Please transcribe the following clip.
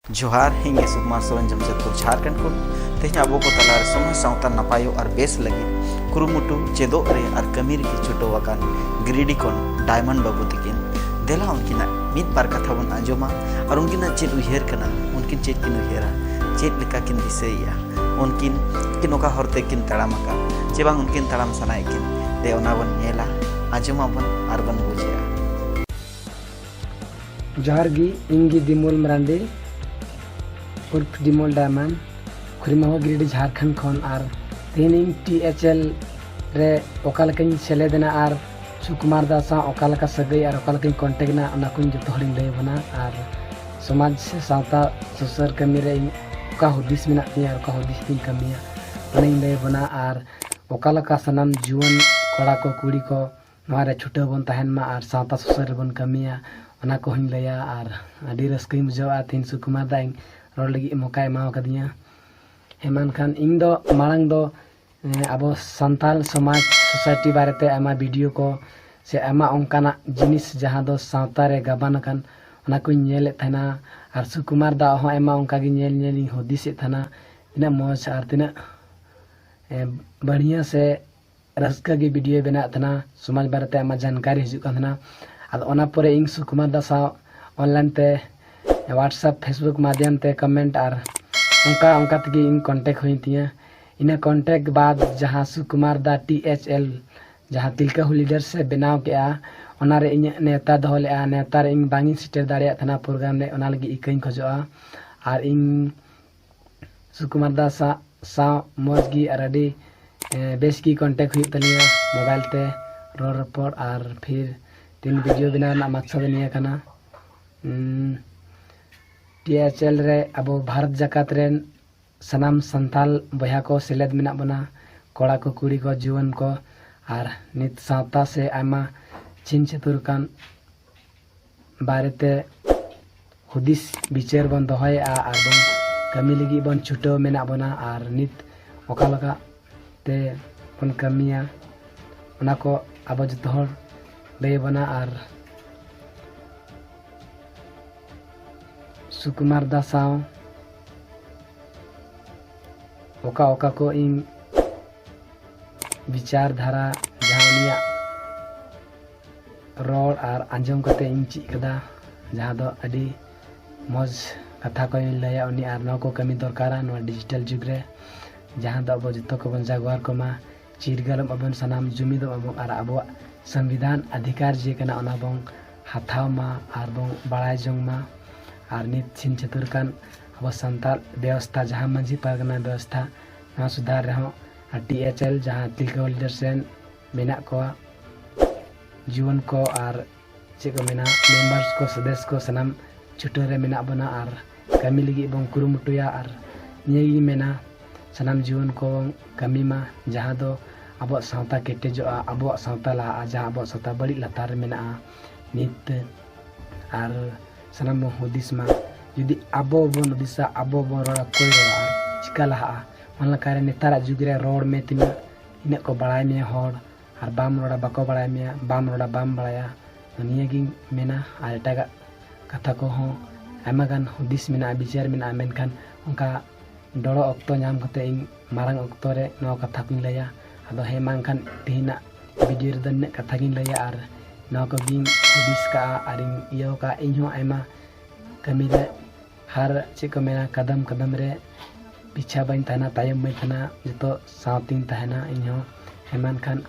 जोहार हिंगे सुकुमार सोरेन जमशेदपुर झारखंड को तेज अब को तलार समाज सावता नपायो और बेस लगी कुरुमुटु चेदो रे और कमीर की छुटो वकान गिरिडी कोन डायमंड बाबू तकिन देला उनकिना मित बार कथा बन आंजोमा और उनकिना चेद उयहर कना उनकिन चेद किन उयहरा चेद लेका किन दिसैया उनकिन किन ओका हरते किन तड़ामका चे बांग उनकिन तड़ाम सनाय किन दे ओना बन नेला आंजोमा बन और बन बुझिया जोहार गी इंगी दिमुल मरांडी उर्फ दिमुल डायमंड खुरीमावा गिरिडी झारखंड खन और तीन THL रे ओकालकन सेलेदना और सुकुमार दासा ओकालका सगई और ओकालकन कॉन्टेक्ट ना ओना कुन जतो हलिन लay बना और समाज से सावता सुसर कमी रे ओका हुदिस मेना तिया और ओका हुदिस तिन कमिया ओनिन लay बना और ओकालका सनाम जुवन कोड़ा को कुड़ी को मारे छुटे बन तहन मा और सावता सुसर बन कमिया ओना को हिन लया और अडी रस्कई मुझवा तीन सुकुमार दा रोड लगी मौका एमाव कदिया हेमान खान इन दो मांग दो अब संताल समाज सोसाइटी बारेते आमा वीडियो को से आमा ओंकाना जिनिस जहां दो सावता रे गाबान खान ओना को नेले थाना और सुकुमार दा हो आमा ओंका गी नेल नेल होदिसे थाना इना मौज और तिना बढ़िया से रस्का गी वीडियो बना थाना समाज बारेते आमा जानकारी हिजु थाना और ओना परे इन सुकुमार दा सा ऑनलाइन ते व्हाट्सएप फेसबुक माध्यम ते कमेंट और उनका तक इन कांटेक्ट हुई थी इन कांटेक्ट बाद जहाँ सुकुमार दा THL जहाँ तिलका हुल लीडर से बनाव के ओनारे इन नेता दो ले नेता इन बांगी सिटर दाड़िया थाना प्रोग्राम ने ओना लगी इकई खोजोआ और इन सुकुमार दा सा मौजगी और अडी बेस की कांटेक्ट हुई तलिया मोबाइल ते रोड रिपोर्ट और फिर तीन वीडियो बना मकसद निया कना THL रे अब भारत जकात रेन सनाम संताल बया को सेलेद मेना बना कोड़ा को कुड़ी को जुवन को और नित सावता से आमा चिन चतुर कान बारेते हुदिस विचार बन दोहय और बन कमी लगी बन छुटो मेना बना और नित ओकालका ते बन कमिया ओना को अब जतो हर लay बना और सुकुमार दा साव ओका ओका को इन विचारधारा जहाँ रोड और आंजम कते इन ची कदा जहाँ दो अडी मौज कथा को लया उनी और नो को कमी दरकारा नो डिजिटल जुग रे जहाँ दो अब जतो को बन जागवार को मा चिरगलम अबन सनाम जुमिदो अबो और अब संविधान अधिकार जे कना ओना बंग हाथाव मा और बंग बड़ाय जंग मा और नित छिन चतुर कान अब संताल व्यवस्था जहाँ मंझी परगना व्यवस्था ना सुधार रहो और THL जहाँ तिलका लीडर से मेना को जीवन को और चे को मेना मेंबर्स को सदस्य को सनाम छुटो रे मेना बना और कमी लगी बंग कुरुमुटुया और नियगी मेना सनाम जीवन को कमी मा जहाँ दो अब सावता केटेजो अब सावता ला जहाँ अब सावता बड़ी लतार मेना नित और सनाम हुदिस मा जुदी अबो बन दिसा अबो बन रोड़ा कोई रोड़ा चिका लहा मन लकारे नेतारा जुग रे रोड में तिना इन को बड़ाय में होड़ और बाम रोड़ा बको बड़ाय में बाम रोड़ा बाम बड़ाया निया गी मेना और एटागा कथा को हो आयमा गान हुदिस मेना विचार मेना मेनखान उनका डोड़ो अक्तो नाम कते इन मारंग अक्तो रे नो कथा को लया अदो हे मांगखान तिहिना वीडियो रे दन कथा गिन लया और नो को गिन हुदिस का और इयो का इहो आयमा कमी रे हर चेक मेना कदम कदम रे पीछा बन थाना तायम में थाना जतो सावतिन तहना इहो हेमान खान